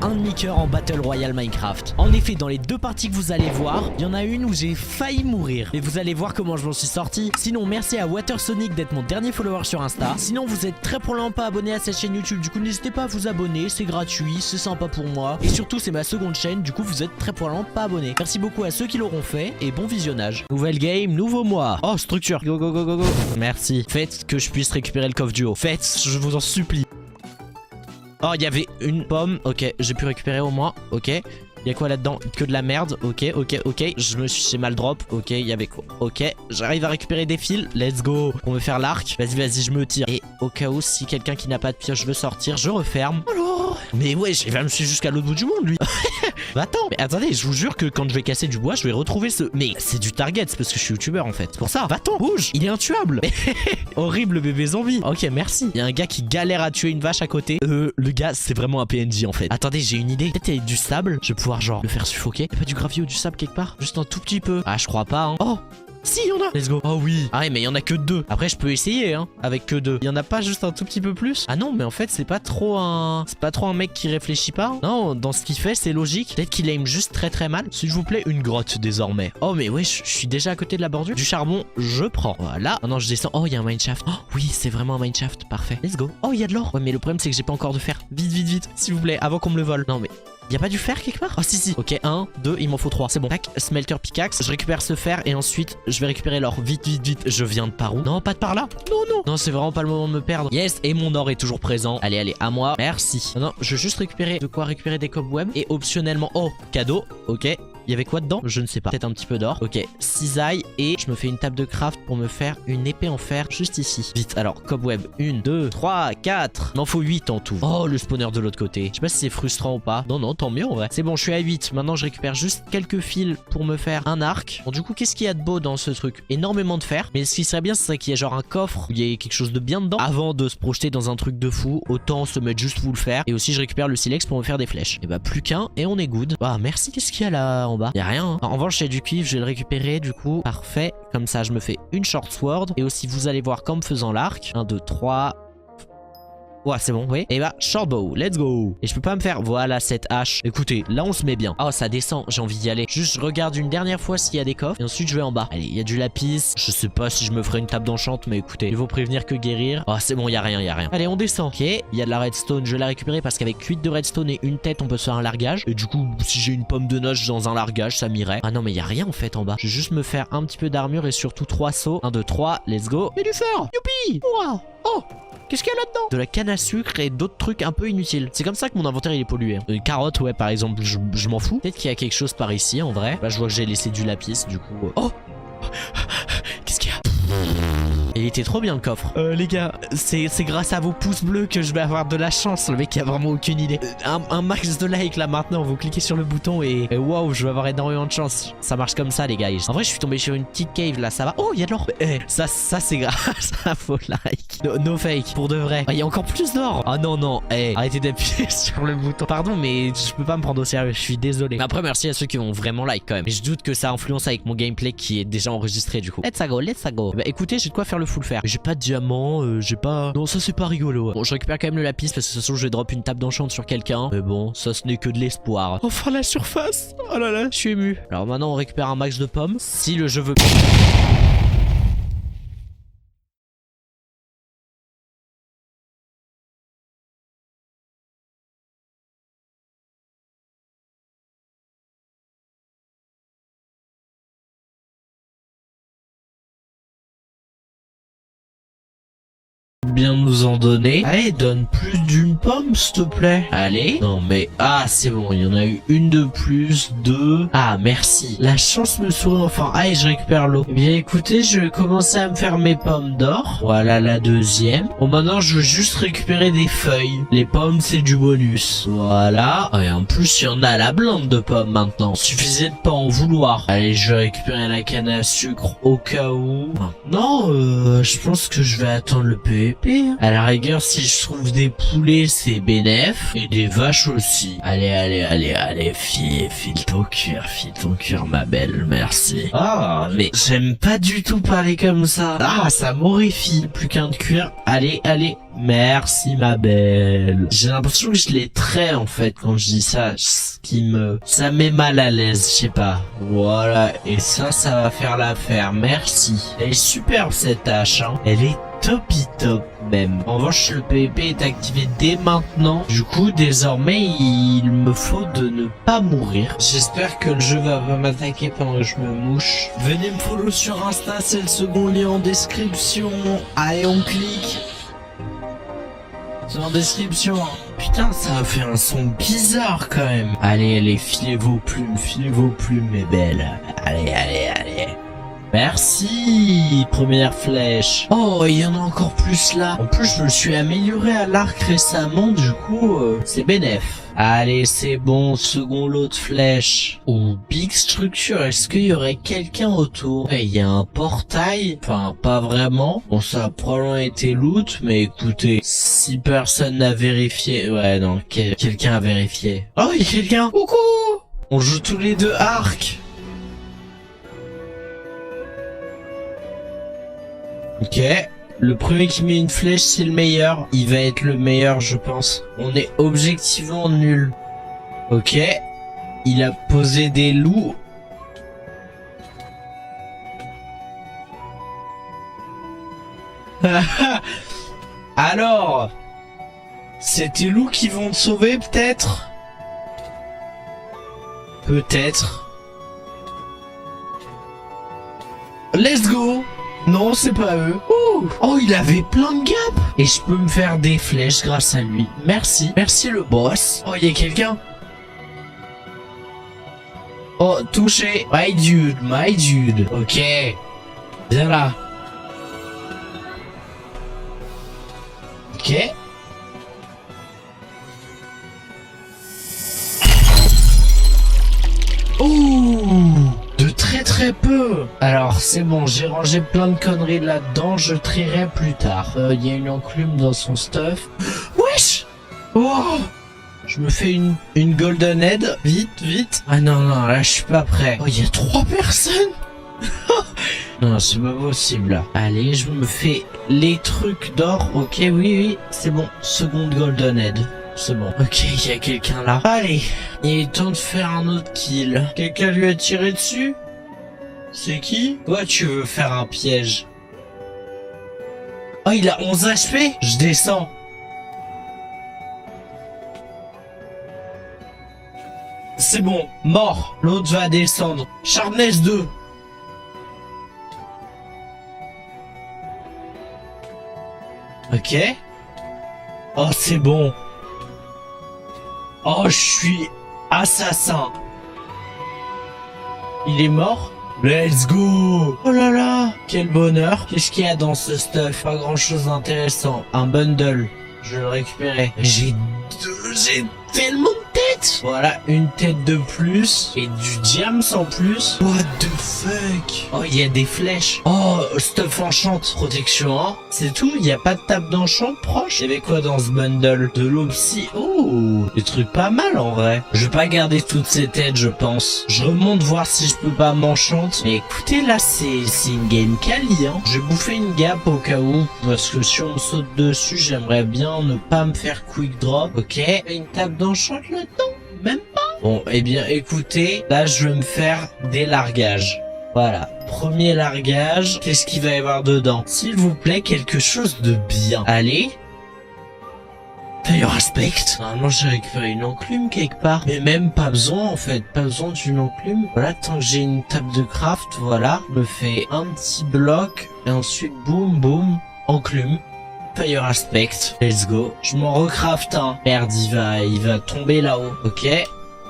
un demi-cœur en Battle Royale Minecraft. En effet, dans les deux parties que vous allez voir, il y en a une où j'ai failli mourir. Et vous allez voir comment je m'en suis sorti. Sinon, merci à Watersonic d'être mon dernier follower sur Insta. Sinon, vous êtes très probablement pas abonné à cette chaîne YouTube. Du coup, n'hésitez pas à vous abonner. C'est gratuit, c'est sympa pour moi. Et surtout, c'est ma seconde chaîne. Du coup, vous êtes très probablement pas abonné. Merci beaucoup à ceux qui l'auront fait. Et bon visionnage. Nouvelle game, nouveau mois. Oh, structure. Go, go, go, go, go. Merci. Faites que je puisse récupérer le coffre du haut. Faites, je vous en supplie. Oh, il y avait une pomme. Ok, j'ai pu récupérer au moins. Ok. Il y a quoi là-dedans? Que de la merde. Ok, ok, ok. J'ai mal drop. Ok, il y avait quoi? Ok, j'arrive à récupérer des fils. Let's go. On veut faire l'arc. Vas-y, vas-y, je me tire. Et au cas où, si quelqu'un qui n'a pas de pioche veut sortir, je referme. Alors. Mais ouais, il va me suivre jusqu'à l'autre bout du monde, lui. Bah attends, mais attendez, je vous jure que quand je vais casser du bois, je vais retrouver ce... Mais c'est du target, c'est parce que je suis youtubeur en fait. C'est pour ça. Va-t'en, bouge. Il est intuable. Horrible bébé zombie. Ok, merci. Il y a un gars qui galère à tuer une vache à côté. Le gars, c'est vraiment un PNJ en fait. Attendez, j'ai une idée. Peut-être il y a du sable. Je vais pouvoir genre le faire suffoquer. Il y a pas du gravier ou du sable quelque part? Juste un tout petit peu. Ah, je crois pas, hein. Oh, si, il y en a. Let's go. Oh oui. Ah ouais, mais il y en a que 2. Après, je peux essayer, hein, avec que 2. Il y en a pas juste un tout petit peu plus? Ah non, mais en fait, c'est pas trop un mec qui réfléchit pas. Non, dans ce qu'il fait, c'est logique. Peut-être qu'il aime juste très très mal. S'il vous plaît, une grotte désormais. Oh, mais ouais, je suis déjà à côté de la bordure. Du charbon, je prends. Voilà. Maintenant, je descends. Oh, il y a un mineshaft. Oh, oui, c'est vraiment un mineshaft. Parfait. Let's go. Oh, il y a de l'or. Ouais, mais le problème, c'est que j'ai pas encore de fer. Vite, vite, vite. S'il vous plaît, avant qu'on me le vole. Non, mais... Y'a pas du fer quelque part? Oh si si. Ok, 1, 2, il m'en faut 3. C'est bon. Tac, smelter pickaxe. Je récupère ce fer et ensuite je vais récupérer l'or. Vite, vite, vite. Je viens de par où? Non, pas de par là. Non, non. Non, c'est vraiment pas le moment de me perdre. Yes, et mon or est toujours présent. Allez, allez, à moi. Merci. Non, je veux juste récupérer de quoi récupérer des cobwebs. Et optionnellement, oh, cadeau. Ok. Il y avait quoi dedans? Je ne sais pas. Peut-être un petit peu d'or. Ok, cisaille. Et je me fais une table de craft pour me faire une épée en fer juste ici. Vite, alors, cobweb. 1, 2, 3, 4. Il m'en faut 8 en tout. Oh, le spawner de l'autre côté. Je sais pas si c'est frustrant ou pas. Non, non, tant mieux en vrai. C'est bon, je suis à 8. Maintenant, je récupère juste quelques fils pour me faire un arc. Bon, du coup, qu'est-ce qu'il y a de beau dans ce truc? Énormément de fer. Mais ce qui serait bien, ce serait qu'il y ait genre un coffre où il y ait quelque chose de bien dedans. Avant de se projeter dans un truc de fou, autant se mettre juste full fer. Et aussi, je récupère le silex pour me faire des flèches. Et bah, plus qu'un et on est good. Ah, merci. Qu'est-ce qu'il y a là en bas? Y a rien, hein. En revanche, il y a du cuivre, je vais le récupérer du coup. Parfait. Comme ça, je me fais une short sword. Et aussi, vous allez voir qu'en me faisant l'arc. 1, 2, 3... Ouais, c'est bon, oui. Et bah, short bow, let's go. Et je peux pas me faire, voilà, cette hache. Écoutez, là, on se met bien. Oh, ça descend, j'ai envie d'y aller. Juste, je regarde une dernière fois s'il y a des coffres. Et ensuite, je vais en bas. Allez, il y a du lapis. Je sais pas si je me ferai une table d'enchant, mais écoutez, il vaut prévenir que guérir. Oh, c'est bon, il y a rien, il y a rien. Allez, on descend. Ok, il y a de la redstone, je vais la récupérer parce qu'avec 8 de redstone et une tête, on peut se faire un largage. Et du coup, si j'ai une pomme de noce dans un largage, ça m'irait. Ah non, mais il y a rien en fait en bas. Je vais juste me faire un petit peu d'armure et surtout 3 sauts. 1, 2, 3, let's go. Et du fer. Youpi. Wow. Oh. Qu'est-ce qu'il y a là-dedans? De la canne à sucre et d'autres trucs un peu inutiles. C'est comme ça que mon inventaire il est pollué. Une carotte, ouais, par exemple, je m'en fous. Peut-être qu'il y a quelque chose par ici, en vrai. Là, je vois que j'ai laissé du lapis, du coup... Oh. Qu'est-ce qu'il y a? Il était trop bien le coffre. Les gars, c'est grâce à vos pouces bleus que je vais avoir de la chance. Le mec qui a vraiment aucune idée. Un max de like là maintenant. Vous cliquez sur le bouton et waouh, je vais avoir énormément de chance. Ça marche comme ça, les gars. En vrai, je suis tombé sur une petite cave là. Ça va. Oh, il y a de l'or. Ça c'est grâce à vos likes. No fake. Pour de vrai. Il y a encore plus d'or. Ah non, non. Arrêtez d'appuyer sur le bouton. Pardon, mais je peux pas me prendre au sérieux. Je suis désolé. Mais après, merci à ceux qui ont vraiment like quand même. Mais je doute que ça influence avec mon gameplay qui est déjà enregistré du coup. Let's go, let's go. Bah écoutez, j'ai de quoi faire le full fer. J'ai pas de diamant, j'ai pas... Non, ça c'est pas rigolo. Bon, je récupère quand même le lapis parce que de toute façon je vais drop une table d'enchant sur quelqu'un. Mais bon, ça ce n'est que de l'espoir. Enfin la surface. Oh là là, je suis ému. Alors maintenant on récupère un max de pommes. Si le jeu veut... bien nous en donner. Allez, donne plus d'une pomme, s'il te plaît. Allez. Non, mais... Ah, c'est bon, il y en a eu une de plus, 2. Ah, merci. La chance me sourit enfin. Allez, je récupère l'eau. Eh bien, écoutez, je vais commencer à me faire mes pommes d'or. Voilà la deuxième. Bon, maintenant, je veux juste récupérer des feuilles. Les pommes, c'est du bonus. Voilà. Et en plus, il y en a à la blinde de pommes maintenant. Suffisait de pas en vouloir. Allez, je vais récupérer la canne à sucre au cas où. Maintenant, je pense que je vais attendre le PVP. PVP. À la rigueur, si je trouve des poulets, c'est bénef. Et des vaches aussi. Allez, file ton cuir, ma belle, merci. Ah, mais j'aime pas du tout parler comme ça. Ah, ça m'horrifie. Plus qu'un de cuir. Allez, merci ma belle. J'ai l'impression que je les trais en fait quand je dis ça, ça met mal à l'aise, je sais pas. Voilà, et ça va faire l'affaire. Merci. Elle est superbe cette hache, hein. Elle est top même. En revanche, le PVP est activé dès maintenant. Du coup, désormais, il me faut de ne pas mourir. J'espère que le jeu va pas m'attaquer pendant que je me mouche. Venez me follow sur Insta, c'est le second lien en description. Allez, on clique. C'est en description. Putain, ça a fait un son bizarre quand même. Allez, filez vos plumes, mes belles. Allez. Merci, première flèche. Oh, il y en a encore plus là. En plus, je me suis amélioré à l'arc récemment, du coup, c'est bénef. Allez, c'est bon, second lot de flèches. Oh, big structure, est-ce qu'il y aurait quelqu'un autour? Il y a un portail, enfin, pas vraiment. Bon, ça a probablement été loot, mais écoutez, si personne n'a vérifié... Ouais, non, quelqu'un a vérifié. Oh, il y a quelqu'un. Coucou. On joue tous les deux arc. Ok, le premier qui met une flèche c'est le meilleur. Il va être le meilleur je pense. On est objectivement nul. Ok, il a posé des loups. Alors, c'est tes loups qui vont te sauver peut-être? Peut-être. Let's go. Non, c'est pas eux. Ouh. Oh, il avait plein de gaps. Et je peux me faire des flèches grâce à lui. Merci. Merci le boss. Oh, il y a quelqu'un. Oh, touché. My dude. Ok. Viens là. Ok. Ouh. Très peu. Alors c'est bon, j'ai rangé plein de conneries là-dedans, je trierai plus tard. Il y a une enclume dans son stuff. Wesh. Oh. Je me fais une golden head. Vite. Ah non, là je suis pas prêt. Oh, il y a 3 personnes. Non, c'est pas possible. Allez, je me fais les trucs d'or. Ok, oui, c'est bon. Seconde golden head. C'est bon. Ok, il y a quelqu'un là. Allez, il est temps de faire un autre kill. Quelqu'un lui a tiré dessus? C'est qui? Toi, tu veux faire un piège. Oh, il a 11 HP? Je descends. C'est bon, mort. L'autre va descendre. Sharpness 2. Ok. Oh, c'est bon. Oh, je suis assassin. Il est mort? Let's go! Oh là là! Quel bonheur! Qu'est-ce qu'il y a dans ce stuff? Pas grand chose d'intéressant. Un bundle. Je vais le récupérer. J'ai tellement de têtes! Voilà, une tête de plus. Et du diams en plus. What the fuck? Oh, il y a des flèches. Oh, stuff enchant. Protection 1. C'est tout? Il n'y a pas de table d'enchant proche? Il y avait quoi dans ce bundle? De l'eau psy. Oh! Des trucs pas mal en vrai. Je vais pas garder toutes ces têtes, je pense. Je remonte voir si je peux pas m'enchante. Mais écoutez, là, c'est une game quali, hein. Je vais bouffer une gap au cas où. Parce que si on me saute dessus, j'aimerais bien ne pas me faire quick drop. Ok. Une table d'enchant là-dedans? Même pas. Bon, eh bien, écoutez, là, je vais me faire des largages. Voilà. Premier largage. Qu'est-ce qu'il va y avoir dedans? S'il vous plaît, quelque chose de bien. Allez. Fire aspect. Normalement, j'ai récupéré une enclume quelque part. Mais même pas besoin, en fait. Pas besoin d'une enclume. Voilà, tant que j'ai une table de craft, voilà. Je me fais un petit bloc. Et ensuite, boum, enclume. Fire aspect. Let's go. Je m'en recraft un. Merde, il va tomber là-haut. Ok.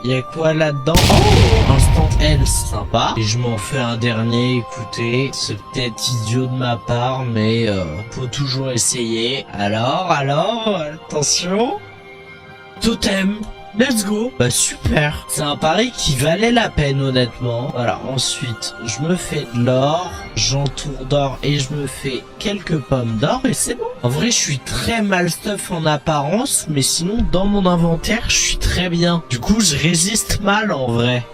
Il y a quoi là-dedans? Oh, instant health, sympa. Et je m'en fais un dernier, écoutez. C'est peut-être idiot de ma part, mais faut toujours essayer. Alors, attention. Totem. let's go. Bah super. C'est un pari qui valait la peine honnêtement. Voilà, ensuite je me fais de l'or, j'entoure d'or et je me fais quelques pommes d'or et c'est bon. En vrai je suis très mal stuff en apparence, mais sinon dans mon inventaire je suis très bien. Du coup je résiste mal en vrai.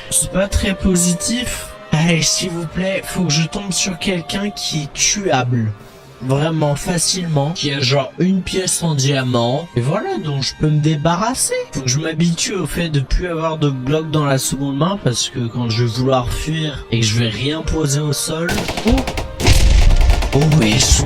C'est pas très positif. Allez s'il vous plaît, faut que je tombe sur quelqu'un qui est tuable. Vraiment facilement, qui a genre une pièce en diamant, et voilà, dont je peux me débarrasser. Faut que je m'habitue au fait de plus avoir de blocs dans la seconde main, parce que quand je vais vouloir fuir et que je vais rien poser au sol... Oh wesh,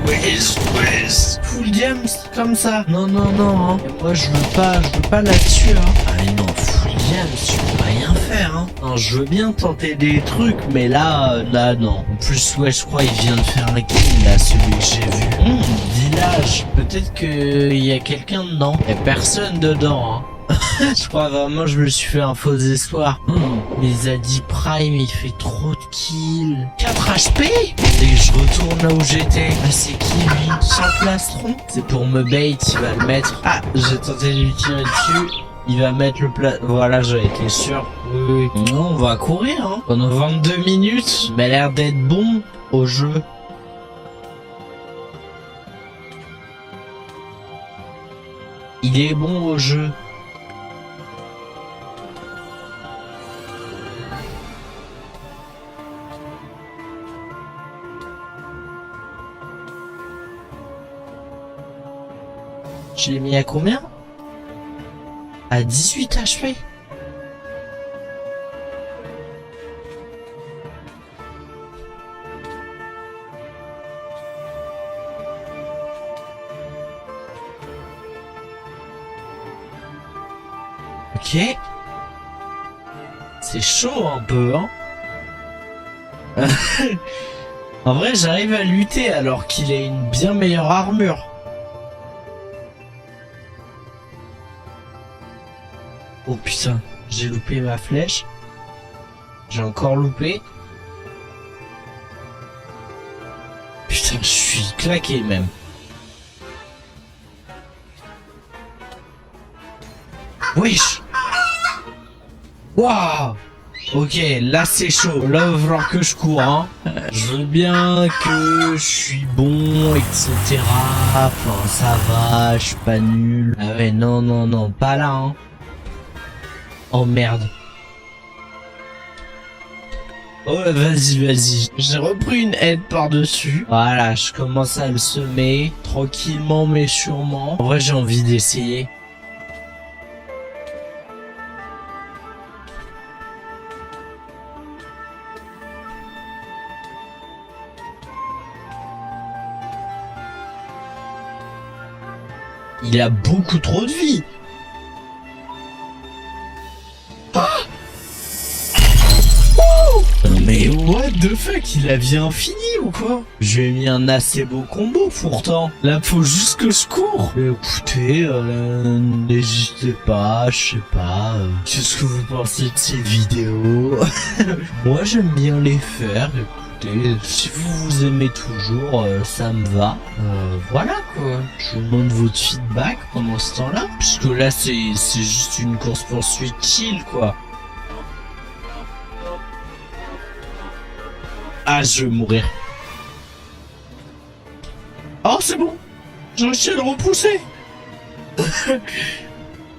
full diams, comme ça. Non, non, non, hein. Et moi je veux pas là-dessus, hein. Ah non, full diams, je peux rien faire, hein. Non, je veux bien tenter des trucs, mais là, non. En plus, ouais, je crois il vient de faire un kill, là, celui que j'ai vu. Village. Peut-être qu'il y a quelqu'un dedans. Il y a personne dedans, hein. Je crois vraiment je me suis fait un faux espoir. Mais Zadie Prime il fait trop de kills. 4 HP. Et je retourne là où j'étais. Ah c'est qui lui? Sans plastron. C'est pour me bait, il va le mettre. Ah j'ai tenté de lui tirer dessus. Il va mettre le plat. Voilà, j'avais été sûr. Oui. Non, on va courir hein. Pendant 22 minutes. Il m'a l'air d'être bon au jeu. Il est bon au jeu. Je l'ai mis à combien? À 18 HP. Ok. C'est chaud un peu, hein. En vrai, j'arrive à lutter alors qu'il a une bien meilleure armure. Oh putain, j'ai loupé ma flèche. J'ai encore loupé. Putain, je suis claqué même. Wesh. Waouh. Ok, là c'est chaud. Là il va falloir que je cours, hein. Je veux bien que je suis bon, etc. Enfin, ça va, je suis pas nul. Ah ouais, non, non, non, pas là, hein. Oh merde. Oh vas-y, vas-y. J'ai repris une aide par-dessus. Voilà, je commence à le semer. Tranquillement mais sûrement. En vrai j'ai envie d'essayer. Il a beaucoup trop de vie. Mais what the fuck, il a vie infinie ou quoi? J'ai mis un assez beau combo pourtant. Là faut juste que je cours. Écoutez, n'hésitez pas, je sais pas. Qu'est-ce que vous pensez de ces vidéos? Moi j'aime bien les faire. Écoutez, si vous aimez toujours, ça me va. Voilà quoi. Je vous demande votre feedback pendant ce temps-là. Puisque là c'est juste une course poursuite chill quoi. Ah, je vais mourir. Oh, c'est bon. J'ai réussi à le repousser.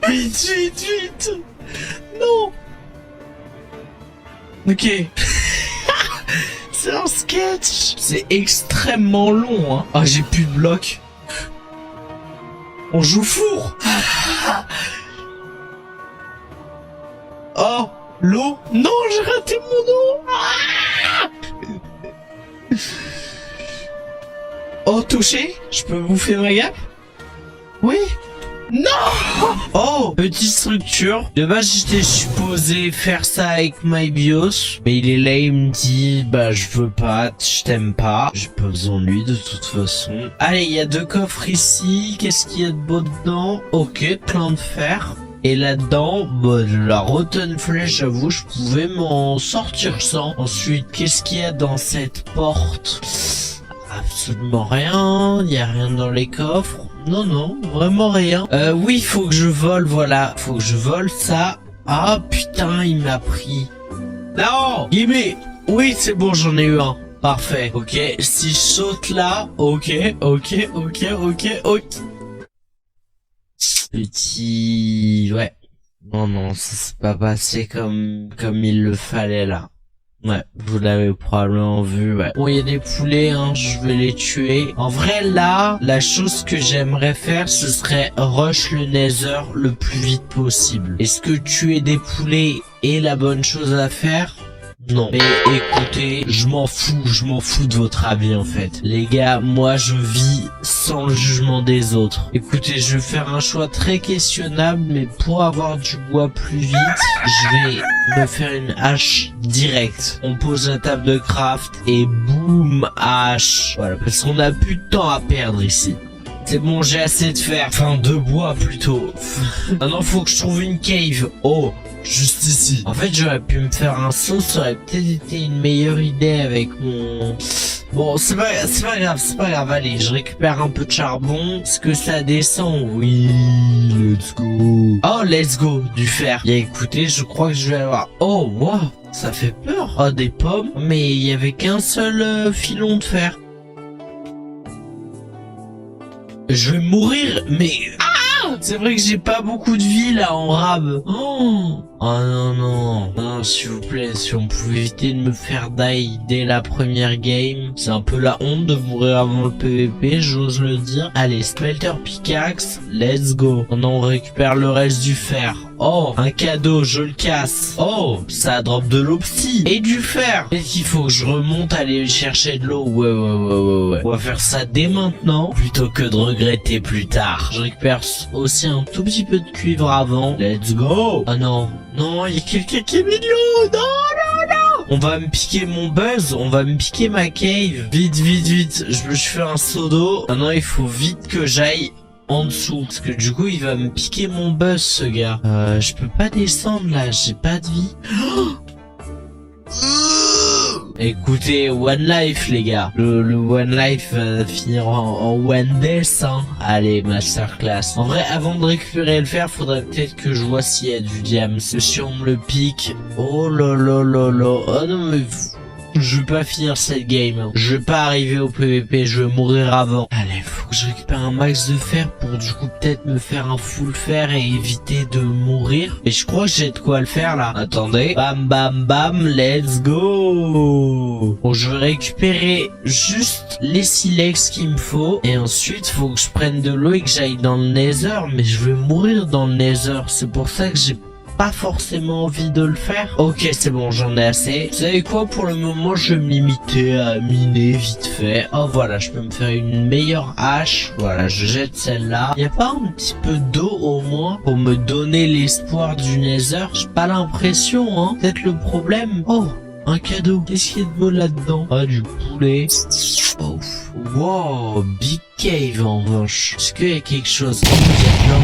Vite, vite, vite. Non. Ok. C'est un sketch. C'est extrêmement long, hein. Ah, j'ai plus de blocs. On joue four. Oh, l'eau. Non, j'ai raté mon eau. Oh, touché? Je peux bouffer ma gap? Oui? Non! Oh, petite structure. De base, j'étais supposé faire ça avec MyBIOS. Mais il est là, il me dit, bah, je veux pas, je t'aime pas. J'ai pas besoin de lui, de toute façon. Allez, il y a 2 coffres ici. Qu'est-ce qu'il y a de beau dedans? Ok, plein de fer. Et là-dedans, bah, de la rotten flèche, j'avoue, je pouvais m'en sortir sans. Ensuite, qu'est-ce qu'il y a dans cette porte? Absolument rien, il y a rien dans les coffres. Non, non, vraiment rien. Oui, faut que je vole, voilà. Faut que je vole ça. Ah, putain, il m'a pris. Non, Gimme. Oui, c'est bon, j'en ai eu un. Parfait. Ok, si je saute là, ok. Petit... Ouais. Non, ça s'est pas passé comme il le fallait là. Ouais, vous l'avez probablement vu, ouais. Bon, il y a des poulets, hein, je vais les tuer. En vrai, là, la chose que j'aimerais faire, ce serait rush le Nether le plus vite possible. Est-ce que tuer des poulets est la bonne chose à faire? Non. Mais écoutez, je m'en fous de votre avis en fait. Les gars, moi je vis sans le jugement des autres. Écoutez, je vais faire un choix très questionnable, mais pour avoir du bois plus vite, je vais me faire une hache directe. On pose la table de craft et boum, hache. Voilà, parce qu'on a plus de temps à perdre ici. C'est bon, j'ai assez de fer. Enfin, de bois plutôt. Maintenant, faut que je trouve une cave. Oh, juste ici. En fait, j'aurais pu me faire un saut. Ça aurait peut-être été une meilleure idée avec mon... Bon, c'est pas grave. Allez, je récupère un peu de charbon. Est-ce que ça descend? Oui, let's go. Oh, let's go, du fer. Bien, écoutez, je crois que je vais avoir... Oh, wow, ça fait peur. Oh, des pommes. Mais il y avait qu'un seul filon de fer. Je vais mourir, mais... Ah, c'est vrai que j'ai pas beaucoup de vie là en rab. Oh non, s'il vous plaît, si on pouvait éviter de me faire die dès la première game. C'est un peu la honte de mourir avant le PVP, j'ose le dire. Allez, Smelter Pickaxe, let's go. Maintenant on récupère le reste du fer. Oh, un cadeau, je le casse. Oh, ça drop de l'eau psy et du fer. Peut-être qu'il faut que je remonte aller chercher de l'eau. Ouais. On va faire ça dès maintenant plutôt que de regretter plus tard. Je récupère aussi un tout petit peu de cuivre avant. Let's go. Ah non, il y a quelqu'un qui est mignon. Non. On va me piquer mon buzz, on va me piquer ma cave. Vite. Je fais un seau d'eau. Maintenant il faut vite que j'aille en dessous, parce que du coup il va me piquer mon buzz ce gars. Je peux pas descendre là, j'ai pas de vie. Écoutez, One Life les gars. Le One Life va finir en One Death hein. Allez, masterclass. En vrai, avant de récupérer le fer, faudrait peut-être que je vois s'il y a du diamant. Si on me le pique. Oh là. Oh non mais... Je vais pas finir cette game. Je vais pas arriver au PVP, je vais mourir avant. Allez, faut que je récupère un max de fer pour du coup peut-être me faire un full fer et éviter de mourir. Et je crois que j'ai de quoi le faire là. Attendez. Bam, let's go. Bon, je vais récupérer juste les silex qu'il me faut. Et ensuite, faut que je prenne de l'eau et que j'aille dans le Nether. Mais je vais mourir dans le Nether. C'est pour ça que j'ai pas forcément envie de le faire. Ok, c'est bon, j'en ai assez. Vous savez quoi, pour le moment, je vais me limiter à miner vite fait. Oh, voilà, je peux me faire une meilleure hache. Voilà, je jette celle-là. Y a pas un petit peu d'eau au moins pour me donner l'espoir du Nether? J'ai pas l'impression, hein. Peut-être le problème. Oh, un cadeau. Qu'est-ce qu'il y a de beau là-dedans? Ah, du poulet. Oh, wow, big cave en revanche. Est-ce qu'il y a quelque chose? Oh, il y a de l'or.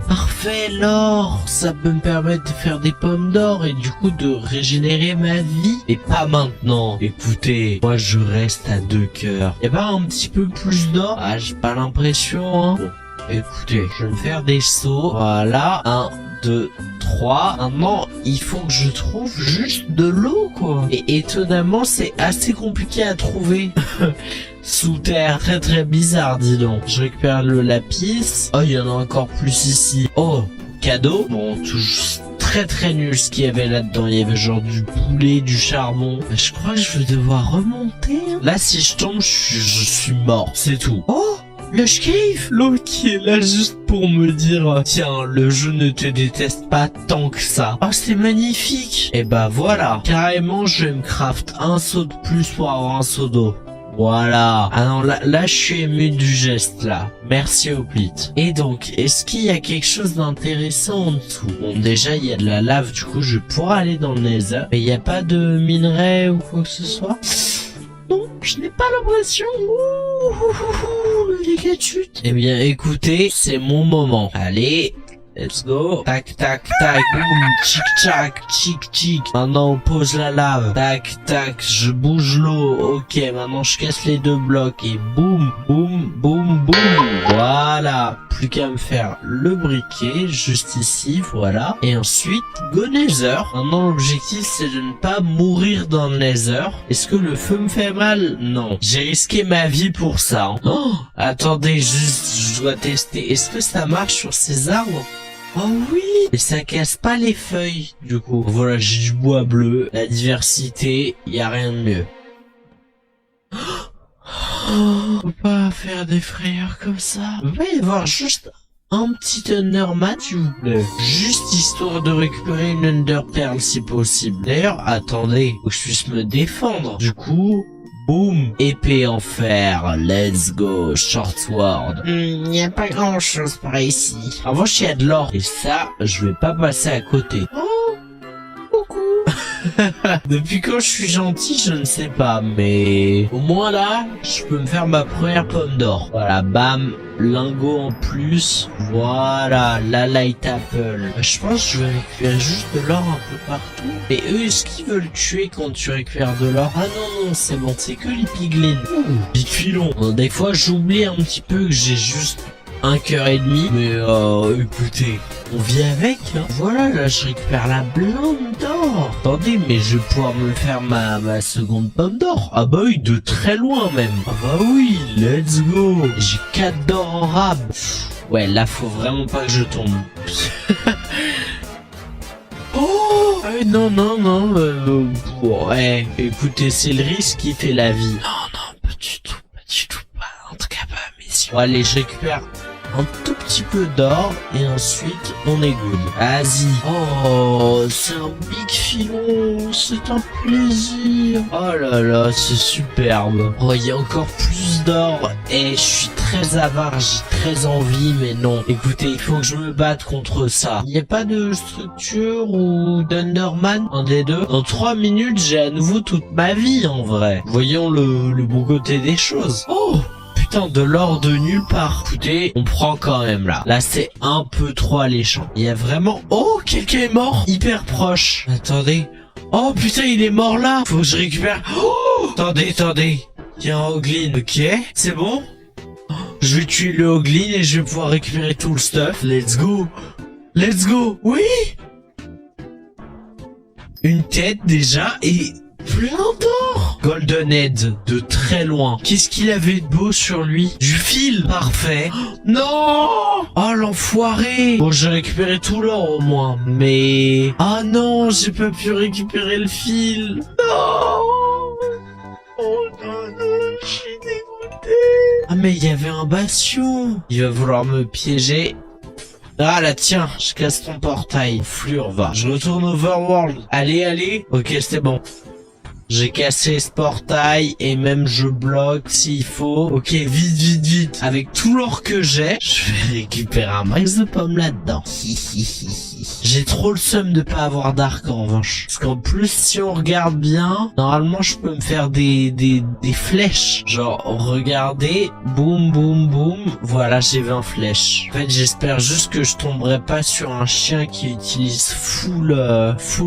Parfait, l'or, ça peut me permettre de faire des pommes d'or et du coup de régénérer ma vie. Et pas maintenant. Écoutez, moi je reste à 2 cœurs. Y'a pas un petit peu plus d'or? Ah, j'ai pas l'impression, hein. Bon, écoutez, je vais me faire des sauts. Voilà, 1, 2, 3. Maintenant, il faut que je trouve juste de l'eau, quoi. Et étonnamment, c'est assez compliqué à trouver. Sous terre, très bizarre, dis donc. Je récupère le lapis. Oh, il y en a encore plus ici. Oh, cadeau. Bon, toujours très nul ce qu'il y avait là-dedans. Il y avait genre du poulet, du charbon. Je crois que je vais devoir remonter. Hein. Là, si je tombe, je suis mort. C'est tout. Oh, le cave. L'autre qui est là juste pour me dire tiens, le jeu ne te déteste pas tant que ça. Oh, c'est magnifique. Et bah voilà. Carrément, je vais me craft un seau de plus pour avoir un seau d'eau. Voilà. Ah non, là, je suis ému du geste, là. Merci au plit. Et donc, est-ce qu'il y a quelque chose d'intéressant en dessous? Bon, déjà, il y a de la lave, du coup, je pourrais aller dans le Nether. Mais il n'y a pas de minerai ou quoi que ce soit? Non, je n'ai pas l'impression. Les gars chute. Eh bien, écoutez, c'est mon moment. Allez. Let's go. Tac, tac, tac. Boum. Tchic, tchac. Tchic, tchic. Maintenant, on pose la lave. Tac, tac. Je bouge l'eau. Ok, maintenant, je casse les 2 blocs. Et boum, boum, boum, boum. Voilà. Plus qu'à me faire le briquet. Juste ici. Voilà. Et ensuite, go Nether. Maintenant, l'objectif, c'est de ne pas mourir dans le Nether. Est-ce que le feu me fait mal? Non. J'ai risqué ma vie pour ça. Hein. Oh, attendez, juste, je dois tester. Est-ce que ça marche sur ces arbres? Oh oui! Et ça casse pas les feuilles, du coup. Voilà, j'ai du bois bleu, la diversité, y a rien de mieux. Oh, faut pas faire des frayeurs comme ça. Il va y avoir juste un petit Enderman, s'il vous plaît. Juste histoire de récupérer une Ender Pearl si possible. D'ailleurs, attendez, faut que je puisse me défendre. Du coup... boum, épée en fer, let's go, short sword. Y a pas grand chose par ici. En revanche, il y a de l'or. Et ça, je vais pas passer à côté. Oh, coucou. Depuis quand je suis gentil, je ne sais pas, mais au moins là, je peux me faire ma première pomme d'or. Voilà, bam, lingot en plus. Voilà, la light apple. Je pense que je vais récupérer juste de l'or un peu partout. Et eux, est-ce qu'ils veulent tuer quand tu récupères de l'or? Ah non, non, c'est bon, c'est que les piglins. Big filon. Bon, des fois, j'oublie un petit peu que j'ai juste un cœur et demi. Mais écoutez, on vit avec, hein. Voilà, là, je récupère la blinde d'or. Attendez, mais je vais pouvoir me faire ma seconde pomme d'or. Ah bah oui, de très loin même. Ah bah oui, let's go. J'ai 4 d'or en rab. Ouais, là, faut vraiment pas que je tombe. Oh non, non, non. Ouais, écoutez, c'est le risque qui fait la vie. Non, non, pas du tout, pas. En tout cas, pas à mes yeux. Bon, allez, je récupère un tout petit peu d'or et ensuite on est good. Vas-y. Oh, c'est un big filon, c'est un plaisir. Oh là là, c'est superbe. Oh, il y a encore plus d'or et je suis très avare, j'ai très envie, mais non. Écoutez, il faut que je me batte contre ça. Il n'y a pas de structure ou d'Underman, un des deux. Dans 3 minutes, j'ai à nouveau toute ma vie en vrai. Voyons le bon côté des choses. Oh, putain, de l'or de nulle part. Écoutez, on prend quand même là. Là, c'est un peu trop alléchant. Il y a vraiment... Oh, quelqu'un est mort. Hyper proche. Attendez. Oh, putain, il est mort là. Faut que je récupère... Oh, attendez. Il y a un Hoglin. Ok, c'est bon. Je vais tuer le Hoglin et je vais pouvoir récupérer tout le stuff. Let's go. Let's go. Oui. Une tête déjà et... plein d'or. Golden Head, de très loin. Qu'est-ce qu'il avait de beau sur lui? Du fil. Parfait. Non. Oh, l'enfoiré. Bon, j'ai récupéré tout l'or au moins. Mais... ah non, j'ai pas pu récupérer le fil. Non. Oh non, je suis dégoûté. Ah mais il y avait un bastion. Il va vouloir me piéger. Ah là, tiens, je casse ton portail. Flure, va. Je retourne Overworld. Allez. Ok, c'est bon. J'ai cassé ce portail et même je bloque s'il faut. Ok, vite. Avec tout l'or que j'ai, je vais récupérer un max de pommes là-dedans. J'ai trop le seum de pas avoir d'arc en revanche. Parce qu'en plus, si on regarde bien, normalement je peux me faire des flèches. Genre, regardez, boum. Voilà, j'ai 20 flèches. En fait, j'espère juste que je tomberai pas sur un chien qui utilise full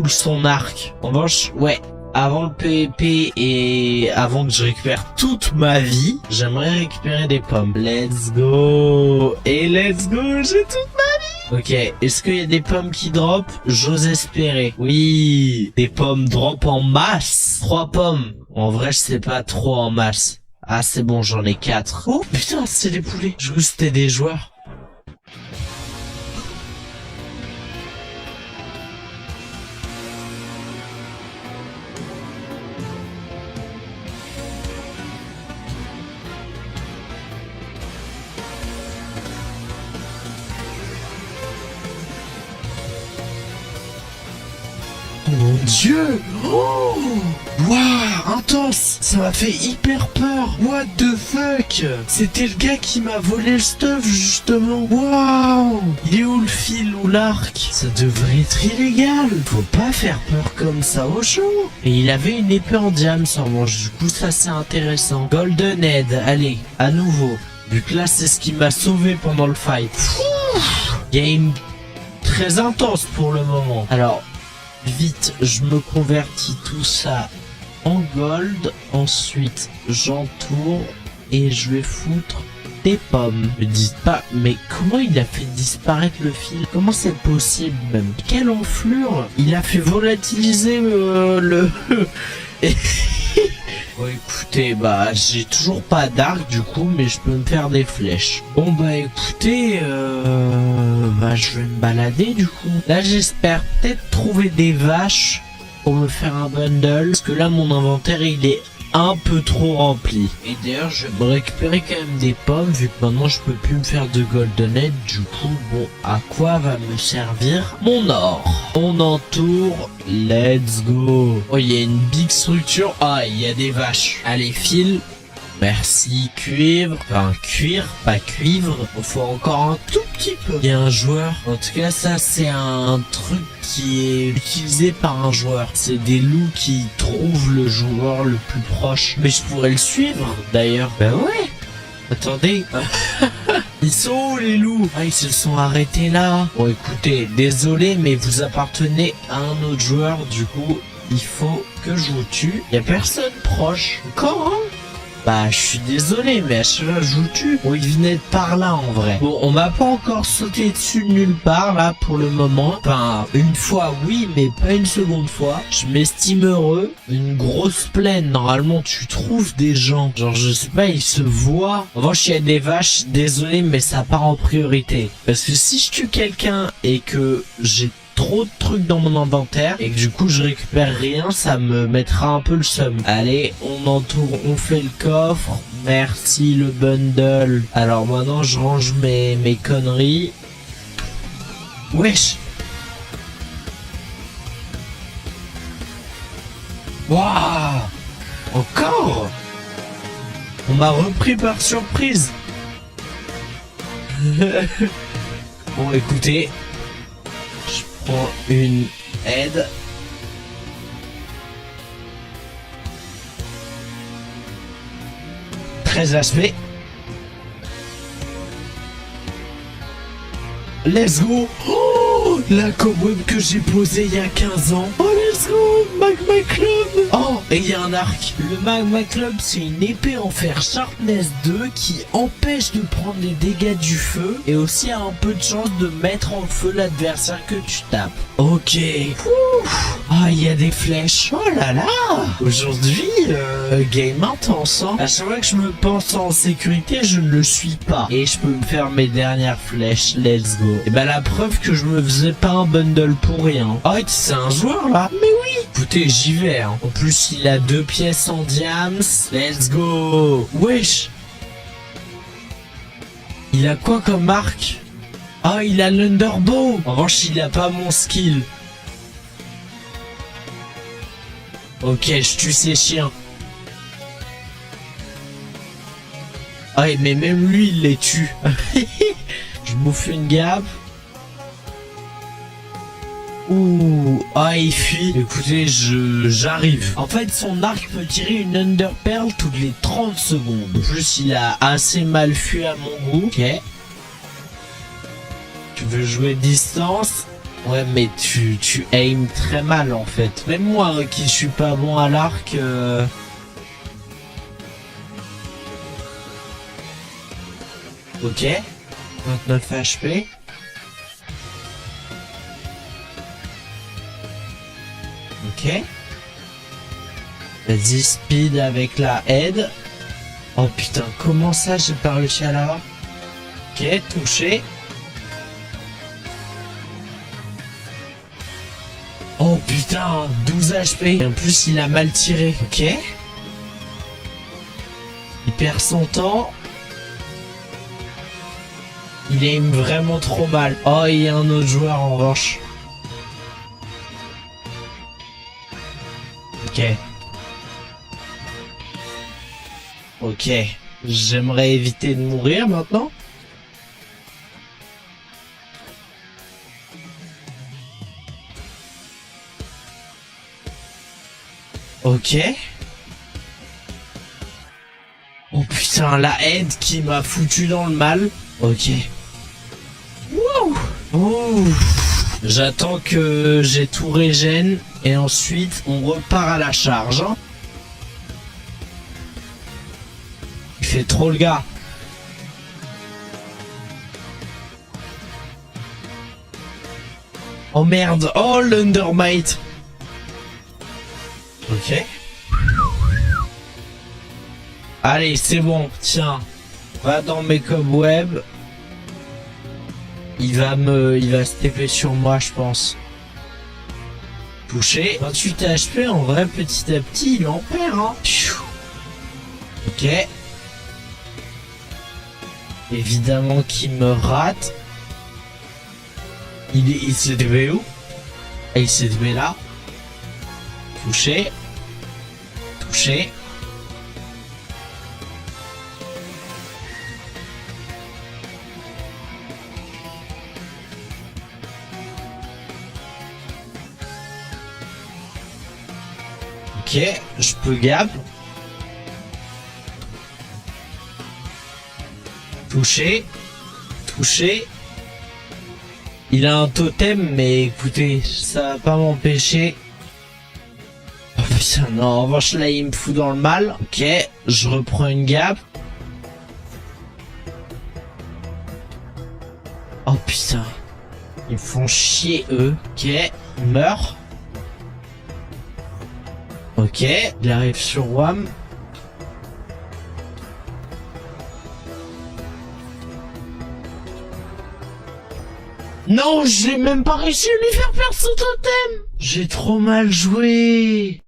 son arc. En revanche, ouais. Avant le PvP et avant que je récupère toute ma vie, j'aimerais récupérer des pommes. Let's go. Et let's go, j'ai toute ma vie. Ok, est-ce qu'il y a des pommes qui drop? J'ose espérer. Oui, des pommes drop en masse. 3 pommes. En vrai, je sais pas trop en masse. Ah, c'est bon, j'en ai 4. Oh putain, c'est des poulets. Je crois que c'était des joueurs. Oh mon dieu! Oh! Waouh! Intense! Ça m'a fait hyper peur! What the fuck? C'était le gars qui m'a volé le stuff, justement! Waouh! Il est où le fil ou l'arc? Ça devrait être illégal! Faut pas faire peur comme ça aux gens! Et il avait une épée en diamant, en revanche. Du coup, ça c'est intéressant. Golden Head, allez, à nouveau. Vu que là, c'est ce qui m'a sauvé pendant le fight. Game très intense pour le moment. Alors, vite, je me convertis tout ça en gold. Ensuite, j'entoure et je vais foutre des pommes. Me dites pas, mais comment il a fait disparaître le fil? Comment c'est possible même? Quelle enflure! Il a fait volatiliser le... Bon écoutez, bah j'ai toujours pas d'arc du coup, mais je peux me faire des flèches. Bon bah écoutez, bah je vais me balader du coup. Là j'espère peut-être trouver des vaches pour me faire un bundle, parce que là mon inventaire il est un peu trop rempli. Et d'ailleurs je vais me récupérer quand même des pommes, vu que maintenant je peux plus me faire de golden head. Du coup bon, à quoi va me servir mon or? On entoure, let's go. Oh, il y a une big structure. Ah, il y a des vaches. Allez, file. Merci, cuivre. Enfin, cuir, pas cuivre. Il faut encore un tout petit peu. Il y a un joueur. En tout cas, ça, c'est un truc qui est utilisé par un joueur. C'est des loups qui trouvent le joueur le plus proche. Mais je pourrais le suivre, d'ailleurs. Ben ouais. Attendez. Ils sont où les loups? Ah, ils se sont arrêtés là. Bon écoutez, désolé mais vous appartenez à un autre joueur, du coup il faut que je vous tue. Y a personne proche. Encore hein? Bah je suis désolé mais à chaque fois je vous tue. Bon, il venait de par là en vrai. Bon, on m'a pas encore sauté dessus de nulle part là pour le moment. Enfin, une fois oui, mais pas une seconde fois. Je m'estime heureux. Une grosse plaine, normalement tu trouves des gens. Genre je sais pas, ils se voient. En revanche il y a des vaches, désolé mais ça part en priorité. Parce que si je tue quelqu'un et que j'ai trop de trucs dans mon inventaire et que du coup je récupère rien, ça me mettra un peu le seum. Allez, on entoure, on fait le coffre. Merci le bundle. Alors maintenant je range mes conneries. Wesh. Waouh. Encore. On m'a repris par surprise. Bon écoutez, je prends une aide. Très HP. Let's go. Oh, la cobweb que j'ai posée il y a 15 ans. Oh, let's go. Magma Club. Oh, et il y a un arc. Le Magma Club, c'est une épée en fer Sharpness 2 qui empêche de prendre les dégâts du feu et aussi a un peu de chance de mettre en feu l'adversaire que tu tapes. Ok. Ouf. Ah, il y a des flèches. Oh là là. Aujourd'hui, game intense. Hein. À chaque fois que je me pense en sécurité, je ne le suis pas. Et je peux me faire mes dernières flèches. Let's go. Et bah la preuve que je me faisais pas un bundle pour rien. Oh, c'est un joueur là. Mais oui. Écoutez, j'y vais. Hein. En plus, il a 2 pièces en diams. Let's go. Wesh. Il a quoi comme arc? Ah, il a l'underbow. En revanche, il a pas mon skill. Ok, je tue ces chiens. Ah, mais même lui, il les tue. Je bouffe une gap. Ouh, ah, il fuit. Écoutez, j'arrive. En fait, son arc peut tirer une Underpearl toutes les 30 secondes. En plus, il a assez mal fui à mon goût. Ok. Tu veux jouer distance? Ouais, mais tu aimes très mal en fait. Même moi qui suis pas bon à l'arc. Ok. 29 HP. Ok. Vas-y, speed avec la aide. Oh putain, comment ça j'ai pas réussi à l'avoir? Ok, touché. Oh putain, 12 HP. Et en plus, il a mal tiré. Ok. Il perd son temps. Il aime vraiment trop mal. Oh, il y a un autre joueur en revanche. Ok. Ok. J'aimerais éviter de mourir maintenant. Ok. Oh putain, la aide qui m'a foutu dans le mal. Ok. Wow. Ouh. J'attends que j'ai tout régène et ensuite on repart à la charge. Il fait trop le gars. Oh merde, oh l'Undermite. Ok. Allez, c'est bon, tiens. Va dans mes cobwebs. Il va se TP sur moi, je pense. Touché. 28 HP, en vrai, petit à petit, il en perd, hein. Ok. Évidemment qu'il me rate. Il s'est TP où? Et il s'est TP là. Touché. Touché. Ok, je peux gab. Touché. Touché. Il a un totem, mais écoutez, ça va pas m'empêcher. Oh putain, non, en revanche là il me fout dans le mal. Ok, je reprends une gap. Oh putain. Ils me font chier eux. Ok, il meurt. Ok, il arrive sur Wam. Non, j'ai même pas réussi à lui faire perdre son totem. J'ai trop mal joué.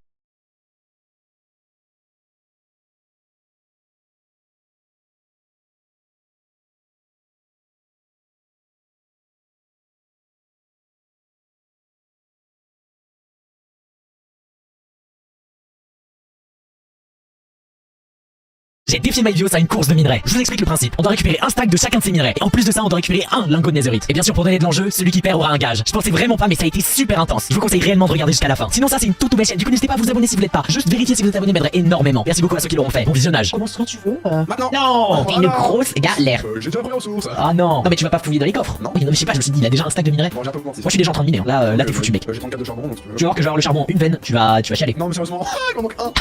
J'ai défié Myvios à une course de minerais. Je vous explique le principe. On doit récupérer un stack de chacun de ces minerais. Et en plus de ça, on doit récupérer un lingot de netherite. Et bien sûr, pour donner de l'enjeu, celui qui perd aura un gage. Je pensais vraiment pas, mais ça a été super intense. Je vous conseille réellement de regarder jusqu'à la fin. Sinon, ça, c'est une toute nouvelle chaîne. Du coup, n'hésitez pas à vous abonner si vous l'êtes pas. Juste vérifier si vous êtes abonné m'aiderait énormément. Merci beaucoup à ceux qui l'auront fait. Bon visionnage. Commence quand tu veux. Maintenant. Non, t'es une grosse galère. J'ai déjà pris en source. Ah non. Non, mais tu vas pas fouiller dans les coffres. Non, mais je sais pas, je me suis dit, il a déjà un stack de minerais. Bon, j'ai un peu menti. Moi, je suis déjà en train de miner. Là, t'es foutu, mec. J'ai 34 de charbon, donc si tu veux. Tu vas voir que je vais avoir le charbon une veine. Tu vas chialer. Non, mais sérieusement, il m'en manque un.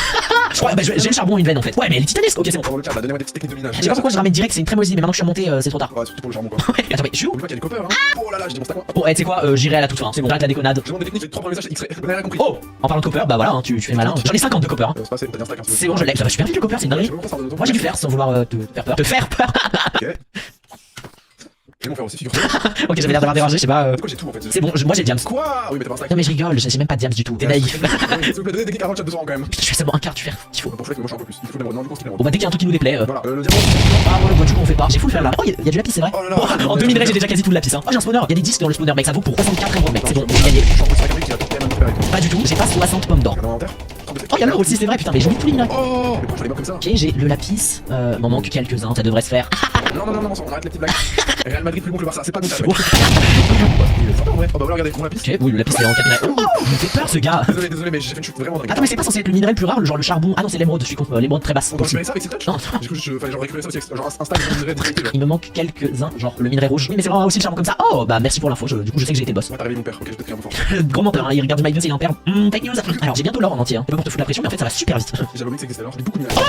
Je crois, j'ai le charbon une veine en fait. Ouais, mais elle est titanesque. Ok, c'est bon. Dans le chat, là, donnez-moi des petites techniques de minage. Je sais pas pourquoi je ramène direct, c'est une très mauvaise idée, mais maintenant que je suis remonté, c'est trop tard. Ouais, surtout pour le charbon, quoi. Attends, mais je suis où? On voit qu'il y a des coppers, hein. Oh là là, j'ai dit mon stack, quoi. Bon, tu sais quoi, j'irai à la toute fin. C'est bon, j'arrête la déconnade. Je demande des techniques, j'ai 3 premiers messages X-ray. Vous avez rien compris. Oh, en parlant de copper, bah voilà, hein, tu fais malin. J'en ai 50 de copper. Hein. C'est pas assez, t'as dit un stack, hein. C'est bon, je l'ai. Ça va super vite le copper, c'est une dinguerie. Moi j'ai dû faire sans vouloir te faire peur. Te faire peur. Ok. J'ai mon frère aussi, figure-toi. Ok, j'avais l'air d'avoir dérangé, je sais pas. De quoi j'ai tout en fait. C'est bon, moi j'ai diams. Quoi? Oui, mais t'as pas un stack. Non, mais je rigole, j'ai même pas de diams du tout. T'es naïf. S'il vous plaît, donnez des techniques avant le chat 200 quand même. Putain, je fais seulement un quart, tu fais qu'il faut. Pour flex, moi je suis un peu plus. Il faut l'émeraude. Non, du coup, c'est l'émeraude. Bon, bah dès qu'il y a un truc qui nous déplaît. Voilà, le diamant. Ah, ouais, du coup on fait pas. J'ai fou le faire là. Oh, il y a du lapis, c'est vrai. Oh là là. Oh, en 2 minerais, j'ai déjà quasi tout le lapis. Hein. Oh, j'ai un spawner. Il y a des disques dans le spawner, mec. Ça vaut pour 64 euros, mec. C'est bon, j'ai gagné. Je suis en plus avec qui a tout quand même récupéré. Pas du tout, j'ai pas 60 pommes d'or. Oh, il y a l'or aussi, c'est vrai, putain, mais j'ai oublié tous les minerais. Oh, mais pourquoi je les mets comme ça? Ok, j'ai le lapis. M'en manque quelques-uns, ça devrait se faire. Non, on arrête les petites blagues. Real Madrid plus bon que le Barça, c'est pas nous ça. Oh bah voilà, regardez, mon lapis. Ok, oui, le lapis c'est en 4 minerais. Oh, il me fait peur ce gars. Désolé, mais j'ai fait une chute vraiment dingue. Attends, mais c'est pas censé être le minerai le plus rare, genre le charbon. Ah non, c'est l'émeraude, je suis contre l'émeraude très basse. On doit récupérer ça avec ses touches. Non. Du coup, fallait genre récupérer ça aussi, genre un stack de minerais direct. Il me manque quelques-uns, genre le minerai rouge. Oui, mais c'est vraiment aussi le charbon comme ça. Oh, bah merci pour l'info, du coup je sais que j'ai été boss. Ouais, t'as réveillé mon père, ok, je vais te crier un peu fort. Grand menteur, hein, il regarde du MyViews et il en perd. Fake news. Alors j'ai bientôt l'or en entier, hein. C'est pas pour te foutre la pression, mais en fait ça va super vite. J'avais oublié que ça existait alors, j'ai beaucoup de minerais.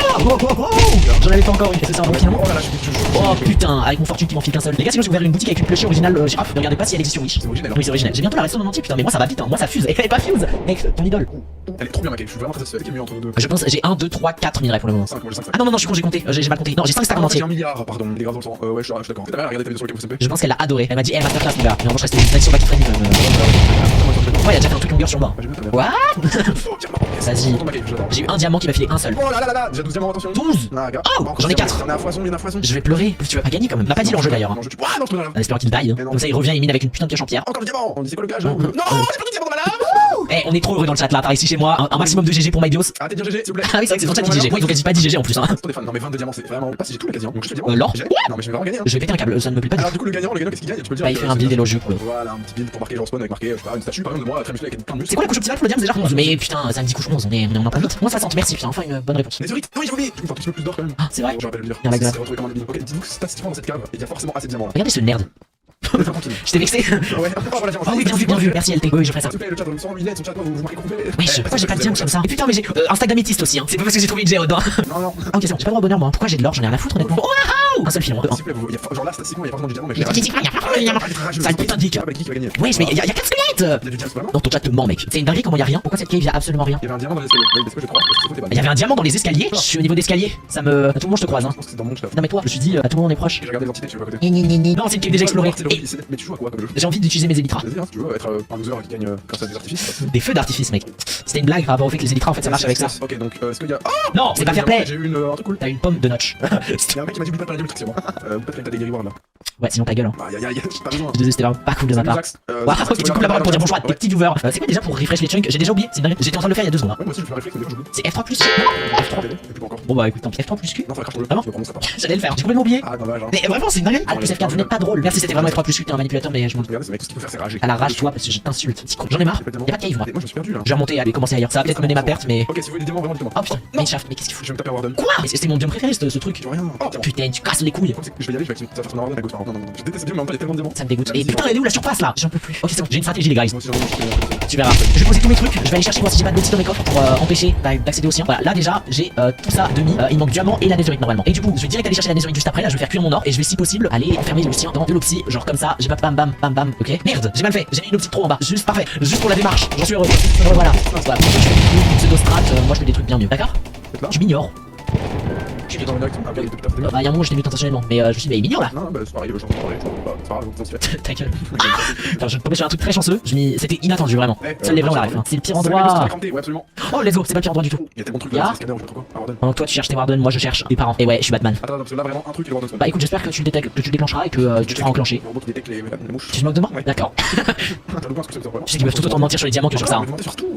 J'en avais pas encore une, est-ce que c'est un bon finalement? Oh là là, je suis Oh putain, avec mon fortune qui m'en file qu'un seul. Les gars, sinon j'ai ouvert une boutique avec une plushie originale girafe. Ne regardez pas si elle existe sur Wish. C'est original. Oui, c'est original. J'ai bientôt la redstone en entier, putain, mais moi ça va vite, hein. Moi ça fuse. Et elle est pas fuse. Mec, ton idole. Elle est trop bien, mec, je suis vraiment très satisfait. Qui est mieux entre nous deux? Je pense j'ai 1, 2, 3, 4 minerais pour le moment. 5, moi j'ai 5. Ah non, je suis con, j'ai compté. J'ai mal compté. Non, j'ai 5 stacks en entier. J'ai 1 milliard, pardon, il est grave dans le sang. Ouais, je suis d'accord. T'as regardé tes vidéos sur le KFCP? Je pense qu'elle a adoré. Elle m'a dit, masterclass, mon gars. Mais en vrai, je restais une sur Back Friendly comme. Ouais, il a déjà fait un truc longueur sur moi. What? Vas-y. J'ai eu un diamant qui m'a filé un seul. Oh là là là, déjà 12 diamants, attention. 12. Oh, j'en ai 4. Il y en a à foison, il y en a à foison. Je vais pleurer. Tu vas pas gagner quand même. On m'a pas dit l'enjeu d'ailleurs. Non, je tue. Ah non, je peux rien. En espérant qu'il die. Comme ça, il revient, il mine avec une putain de pioche en pierre. Encore le diamant. On dit c'est quoi le gage? Non, Non, j'ai pas de diamant dans ma lave. Eh, on est trop heureux dans le chat là. Par ici chez moi, un maximum de GG pour MyViews. Arrêtez de dire GG, s'il vous plaît. Ah oui, c'est vrai que c'est dans le chat qui dit GG. Moi, ils ont quasi pas dit GG en plus. Hein. C'est des fans. Non, mais 22 diamants, c'est vraiment. Pas si j'ai tous les quasiment. Donc je te diamant. L'or? Non, mais je vais vraiment gagner. Je vais péter un câble, ça ne me plaît pas du Alors tout. du coup le gagnant qu'est-ce qu'il gagne? Tu peux le dire. Bah, il fait un build élogieux pour le. Voilà, un petit build pour marquer genre spawn avec marqué, je sais pas, une statue par exemple de moi très musclé avec plein de muscles. C'est quoi la couche optimale pour le diams déjà? 11. Mais putain, ça me dit couche 11, on est en plein vite. Moins 60, merci, putain, enfin une bonne réponse. Les zurites, oui j'ai oublié. Il faut un petit peu plus d'or quand même. Ah, c'est vrai. Je rappelle le dire. Il y a la C'est retrouvé comme un mini. Ok, dis-nous que statistiquement dans cette cave, il y a forcément assez de diamants là. Regardez ce nerd. Tranquille. Je t'ai vexé. Ouais, oh, voilà, tiens, Oh oui, bien vu, merci LT. Oui, je ferai ça. S'il te plaît, le chat, sans lunettes, son chat, vous marquez coupé. Oui, pourquoi j'ai pas de diamant comme ça? Et putain, mais j'ai un stack d'améthyste aussi, hein. C'est pas parce que j'ai trouvé une géode. Non, Ah, ok, c'est bon, j'ai pas le droit au bonheur, moi. Pourquoi j'ai de l'or? J'en ai rien à foutre, honnêtement. Oh, un seul filon, s'il te plaît, genre là, statistiquement, il y a pas forcément du diamant, mais je l'ai raté. Il y a pas de diamant. Ça a le putain de geek. Ah, bah, qui va gagner? Wesh, mais y'a 4 squelettes. Il y a du diamant, vraiment? Non, ton chat te ment, mec. C'est une dinguerie comment y'a rien. Pourquoi cette cave y'a absolument rien? Il y avait un diamant dans l'escalier. Oui, parce que je crois que c'est Il y avait un diamant dans les escaliers. Je suis au niveau d'escalier. Ça me. À tout le monde, je te croise, hein. Je pense que c'est dans mon chat. Non, mais toi, je me suis dit, à tout le monde, on est proche. J'ai regardé l'entité, je suis pas à côté. Non, c'est une cave déjà explorée. Et Mais tu joues à quoi comme jeu? j'ai envie d'utiliser mes élytras. Vas-y, hein, si tu veux être un loser qui gagne grâce à des artifices. Des feux d'artifice, mec. C'était une blague par rapport au fait que les élytras, en fait, ça marche avec ça. Ok, donc est-ce qu'il y a. Ah! Non, c'est pas fair play. J'ai eu un truc cool. T'as une pomme de notch. Il y a un mec qui m'a dit oublie pas de parler de peut-être que t'as des guerriers là. Ouais, sinon ta gueule, hein. Aïe aïe aïe, j'ai pas besoin. Je suis désolé, c'était vraiment pas cool de ma part. Waouh, tu coupes la parole pour dire bonjour à tes petits viewers. C'est quoi déjà pour refresh les chunks? J'ai déjà oublié, c'est une dinguerie. J'étais en train de le faire il y a 2 secondes. Ouais, moi aussi je fais un réflexe, mais des fois je joue. C'est F3 plus Q. F3. Et puis pas encore. Bon bah écoute, tant pis. F3 plus Q. Non, faut cracher le jeu. Vraiment Je me prononce pas. J'allais le faire, j'ai complètement oublié. Ah, dommage, hein. Mais vraiment, c'est une dinguerie. Ah, plus F4, vous n'êtes pas drôle. Merci, c'était vraiment F3 plus Q, t'es un manipulateur, mais je m'en. Regardez, ce mec, tout ce qu'il faut faire, c'est rager. À la rage, toi, parce que je t'insulte. J'en ai marre. Y'a pas de cave, moi. Moi je me suis perdu là. Je vais remonter, allez, commencer ailleurs. Ça va peut-être mener ma perte, mais. Ok, si vous voulez des diamants, vraiment dites-moi. Oh putain, Mineshaft, mais qu'est-ce qu'il fout? Je vais me taper à Warden. Quoi? Mais c'était mon biome préféré ce truc. J'ai rien. Oh, diamant. Putain, tu casses les couilles. Je vais y aller, je vais activer. Ça va faire son Warden, mais go. Non, non, non. Je déteste bien, mais en même temps, il y a tellement de diamants. Ça me dégoûte. Et putain, elle est où la surface là? J'en peux plus. Ok, c'est bon, j'ai une stratégie, les guys. Moi aussi, j'en ai Tu verras. Je vais poser tous mes trucs. Je vais aller chercher voir si j'ai pas de bounty dans mes coffres pour empêcher d'accéder au sien. Voilà, là déjà, j'ai tout ça demi. Il manque diamant et la netherite normalement. Et du coup, je vais direct aller chercher la netherite juste après. Là, je vais faire cuire mon or et je vais si possible aller enfermer le sien dans de l'opsie. Genre comme ça, j'ai pas bam bam bam bam. Ok. Merde, j'ai mal fait. J'ai mis une opsie trop en bas. Juste parfait. Juste pour la démarche. J'en suis heureux. Voilà. Voilà. Tu fais une pseudo strat. Moi, je fais des trucs bien mieux. D'accord? Tu m'ignores. Je suis dans le direct, après, il est tout à fait. Bah, y'a un moment où je t'ai vu intentionnellement. Mais je me suis dit, bah, il m'ignore là. Non, bah, c'est pareil, le chanson, c'est pas grave, on s'y fait. Ta gueule. Enfin, je tombais sur un truc très chanceux. C'était inattendu vraiment. Seul les vrais on arrive. Hein. C'est le pire endroit. Ouais, absolument. Oh, let's go. C'est pas le pire endroit du tout. Il y a tellement de trucs là, c'est scanner ou je sais pas quoi. Ah, Warden. Pendant que toi tu cherches tes Warden, moi je cherche des parents. Et ouais, je suis Batman. Attends, parce que là, vraiment, un truc, il est Warden. Bah écoute, j'espère que tu le détectes, que tu le déclencheras et que tu te feras enclencher. Le robot qui détecte les mouches. Tu te moques de moi? Ouais. D'accord. T'as loupé un truc, c'est vraiment. Je sais qu'ils peuvent tout autant mentir sur les diamants que sur ça. Mais demandez surtout.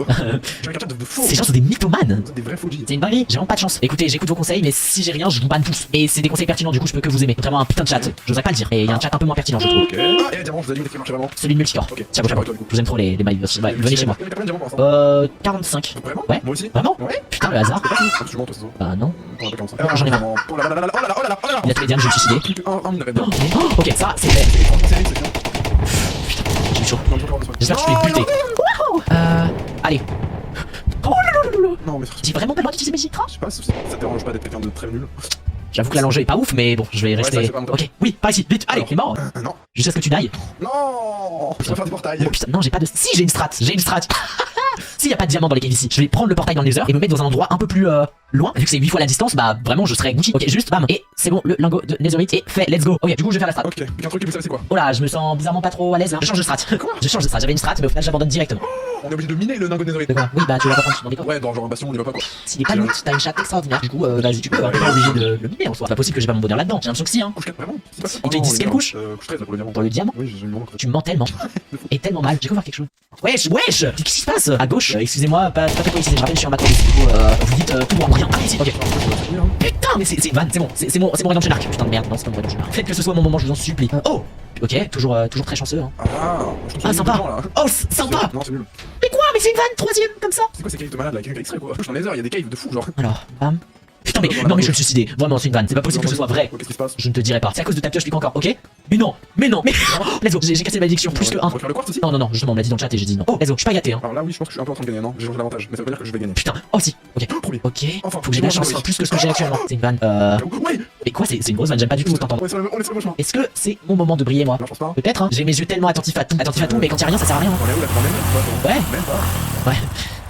J'ai un capture de faux. Ces gens sont des mythomanes. Des vrais faux G. C'est une dinguerie, j'ai vraiment pas de chance. Écoutez, j'écoute vos conseils, mais si j'ai rien, je vous banne tous. Et c'est des conseils pertinents, du coup, je peux que vous aimer. Vraiment un putain de chat. J'oserais pas le dire. Et il y a un chat un peu moins pertinent, je trouve. Ok. Ah, et diamant, vous avez dit que marchait vraiment. Celui de multicore. Ok. Ciao, ciao. Je vous aime trop les mailles. Ouais, venez chez moi. T'as combien de diamants pour l'instant? 45. Vraiment? Ouais. Moi aussi? Vraiment? Ouais. Putain, le hasard. C'est pas fini. Tu montes, toi, Bah non. on va pas comme ça. J'en ai marre. Oh là là là là là, oh là là, oh là là, oh là là. Il a tous les diamants, je vais me suicider. Un minute, bien. Oh, ok, ça c'est fait. C'est bien. J'ai eu chaud. Non, je vais encore besoin. J'espère que tu l'es buté. Waouh. Allez. Oh là là là là. Non, mais J'ai vraiment pas le droit d'utiliser mes élytras? je sais pas, ça te dérange pas d'être quelqu'un de très nul. J'avoue que la longe est pas ouf, mais bon, je vais rester. Ouais, ça, c'est pas mon top. Ok, oui, par ici, vite, allez, Alors. t'es mort. Non. Jusqu'à ce que tu n'ailles. Non. Je vais faire des portails. Oh putain, non, j'ai pas de. Si, j'ai une strat, j'ai une strat. S'il y a pas de diamant dans les caves ici, je vais prendre le portail dans le nether et me mettre dans un endroit un peu plus loin. Vu que c'est 8 fois la distance, bah vraiment, je serai Gucci. Ok, juste, bam. Et c'est bon, le lingot de netherite est fait, let's go. Ok, du coup, je vais faire la strat. Ok, puis un truc que vous savez, c'est quoi? Oh là, je me sens bizarrement pas trop à l'aise là. Je change de strat. Quoi? Je change de strat, j'avais une strat, mais au final, j'abandonne directement. On est obligé de miner le lingot des De oreilles. quoi? Oui, bah tu vas pas prendre dans les coffres. Ouais, dans genre un bastion, on y va pas quoi. S'il est pas loot, t'as une chatte extraordinaire. Du coup, vas-y, tu peux. T'es pas obligé de le miner en soi. C'est pas possible que j'ai pas mon bonheur là-dedans. J'ai l'impression que si, hein. Couche 4, vraiment? C'est pas ça. On te dit quelle couche? Couche 13 là pour le diamant. Pour le diamant. Oui, j'ai une montre. Tu me mens tellement. Et tellement mal. J'ai cru voir quelque chose. Wesh, wesh! Qu'est-ce qui se passe? À gauche, excusez-moi, pas très précis. Je rappelle, je suis un macro. Du coup, vous dites tout ou rien. Ah, ici, ok. Putain, mais c'est une vanne, c'est bon. C'est mon redemption arc. Putain de merde, non, c'est pas mon redemption arc. Faites que ce soit mon moment, je vous en supplie. Oh! Ok, toujours très chanceux, hein. Ah, sympa. Oh, sympa! Non, c'est nul. Mais quoi? Mais c'est une vanne, troisième, comme ça? C'est quoi ces caves de malade là? Quelqu'un qui a extrait quoi? Dans les heures, il y a des caves de fou genre. Alors, bam. Putain, mais non, mais je vais me suicider. Vraiment, c'est une vanne. C'est pas possible que ce soit vrai. Qu'est-ce qui se passe? Je ne te dirai pas. C'est à cause de ta pioche, lui encore, ok? Mais non, mais let's go. J'ai cassé la malédiction, plus que 1. On va faire le quartz aussi? Non, justement, on me l'a dit dans le chat et j'ai dit non. Oh, let's go, je suis pas gâté, hein. Alors là, oui, je pense que je suis un peu en train de gagner, non? J'ai changé l'avantage, mais ça veut pas dire que je vais gagner. Putain, oh si, ok. Premier. Ok, Enfin, faut que j'ai de la chance, plus que ce que j'ai actuellement. C'est une vanne. Ouais! Mais quoi, c'est une grosse vanne, j'aime pas du tout t'entendre. On est sur le bon chemin. Est-ce que c'est mon moment de briller, moi? Non, je pense pas. Peut-être, hein. J'ai mes yeux tellement attentifs à tout, mais quand y a rien, ça sert à rien. On est où là? Ouais. Même pas. Ouais,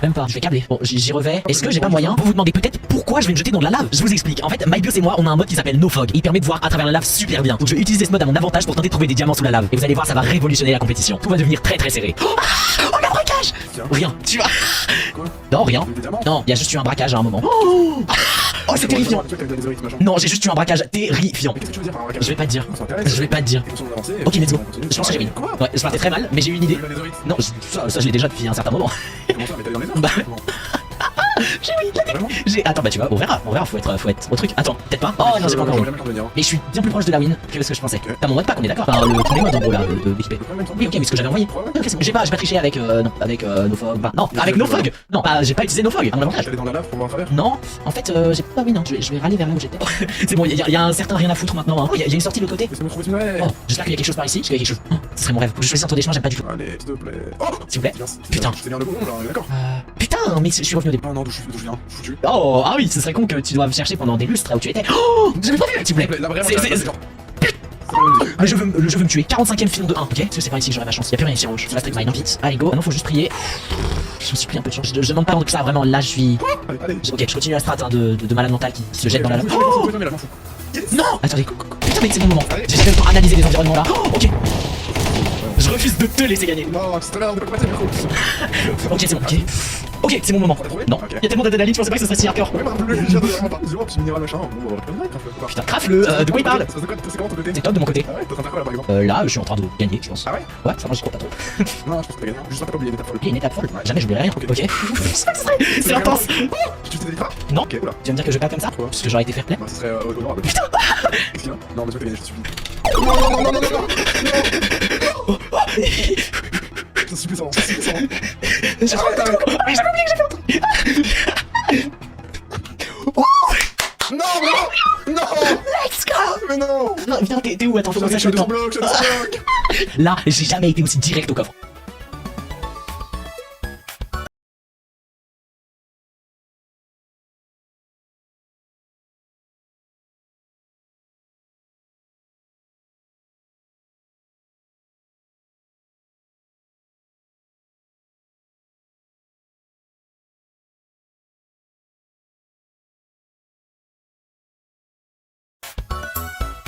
même pas. Je vais câbler. Bon, j'y revais. Est-ce que j'ai pas moyen? Vous vous demandez peut-être pourquoi je vais me jeter dans de la lave. Je vous explique. En fait, MyBios et moi, on a un mode qui s'appelle No Fog. Et il permet de voir à travers la lave super bien. Donc je vais utiliser ce mode à mon avantage pour tenter de trouver des diamants sous la lave. Et vous allez voir, ça va révolutionner la compétition. Tout va devenir très serré. Oh, le braquage! Tiens. Rien. Tu vois? Quoi? Non, rien. Des diamants? Non, il y a juste eu un braquage à un moment. Oh, c'est terrifiant. Tu vois que t'as des oreilles, machin. Non, j'ai juste eu un braquage terrifiant. Mais qu'est-ce que tu veux dire par un braquage? Je vais pas te dire. Ça m'intéresse. Je vais pas te dire. Et on avance, Ok, let's go. on continue. Je pense que j'ai win. Quoi? Ouais, je partais très mal, mais j'ai eu une idée. T'as eu des oreilles? Non, ça je l'ai déjà depuis un certain moment. Comment ça? Mais t'as eu dans les heures? Bah. Comment? J'ai oui, la Vraiment? Attends, bah tu vois, on verra, faut être au truc. Attends, peut-être pas. Oh non, c'est pas encore J'aurais win. jamais intervenir. Mais je suis bien plus proche de la win que ce que je pensais. Ok. T'as mon mode pack, on est d'accord. Enfin, le premier mode en gros là, de BXP. Oui, ok, mais ce que j'avais envoyé. Ouais, ouais. Ok, c'est bon. J'ai pas triché avec, non, avec NoFog. Bah, non, avec NoFog. Non, bah, j'ai pas utilisé NoFog à mon avantage. J'allais dans la lave pour voir à travers. Non, en fait, j'ai pas win, hein. Je vais râler vers là où j'étais. C'est bon, y a un certain rien à foutre maintenant. Hein. Oh, y a une sortie de l'autre côté. Laissez-moi trouver une ouais. Oh, j'espère qu'il y a quelque chose par ici. Est-ce qu'il y a quelque chose? Oh, ce serait mon rêve. Je choisis entre des chemins, j'aime pas du tout. Allez, s'il te plaît. Oh, S'il vous plaît. Bien, Putain. C'est bien le bon, là, on est d'accord. Putain, mais je suis revenu au début. Oh non, d'où je viens, je suis foutu. Oh, ah oui, ce serait con que tu doives chercher pendant des lustres là où tu étais. Oh, j'avais pas vu, s'il vous plaît. Là, vraiment, C'est- c'est c'est- genre. C'est pas le même Le jeu veut me tuer. 45ème filon de 1, ok? Parce que c'est par ici que j'aurai ma chance. Y'a plus rien ici en rouge. C'est la streak mine, hein, vite. Allez, go. Maintenant, faut juste prier. Je me suis pris un peu de chance. Je demande pas tant que ça, vraiment. Là, je suis. Allez, allez. Ok, je continue la strat hein, de malade mental qui se jette dans la lave. Oh, mais là, m'en fous. Non! Attendez, putain, mais c'est mon moment. Allez. J'ai jamais le temps d'analyser les environnements là. Oh, ok. Je refuse de te laisser gagner. Non, c'est tout à l'heure, on peut pas passer, micro. Ok, c'est bon, ok. Ok, c'est mon moment. T'as trouvé? Non, Ok. il y a tellement d'adrénaline, je pensais pas que ça serait si hardcore. Ouais, moi non plus, je viens de vraiment pas. Zéro, petit minéral machin. Bon, on va le prendre, quoi. Putain, crafle, de quoi il parle? Ça se quoi, c'est comment ton côté? C'est top de mon côté. Ah ouais, t'es en train de faire quoi là par exemple? Là, je suis en train de gagner, je pense. Ah ouais? Ouais, ça marche, je crois pas trop. Non, je pense que t'as gagné. Juste t'as pas oublié l'étape folle. Ok, une étape folle. Jamais j'oublierai rien. Ok. C'est intense. Tu t'es dit pas? Non. Ok, oula. Tu vas me dire que je perds comme ça? Quoi? Parce que j'aurais été fair play. Bah, ce serait honorable. Putain! Qu'est-ce qu'il y a? Non, mais tu vas gagner, je te suis. Non, non, non, non, non, non, non! Je suis puissant, je suis puissant. Arrête, arrête. Mais j'avais oublié que j'avais entendu. Non, non, non! Let's go. Mais non! Non, viens, t'es où? Attends, faut qu'on sache Je le te temps. bloque, je te bloque! Là, j'ai jamais été aussi direct au coffre.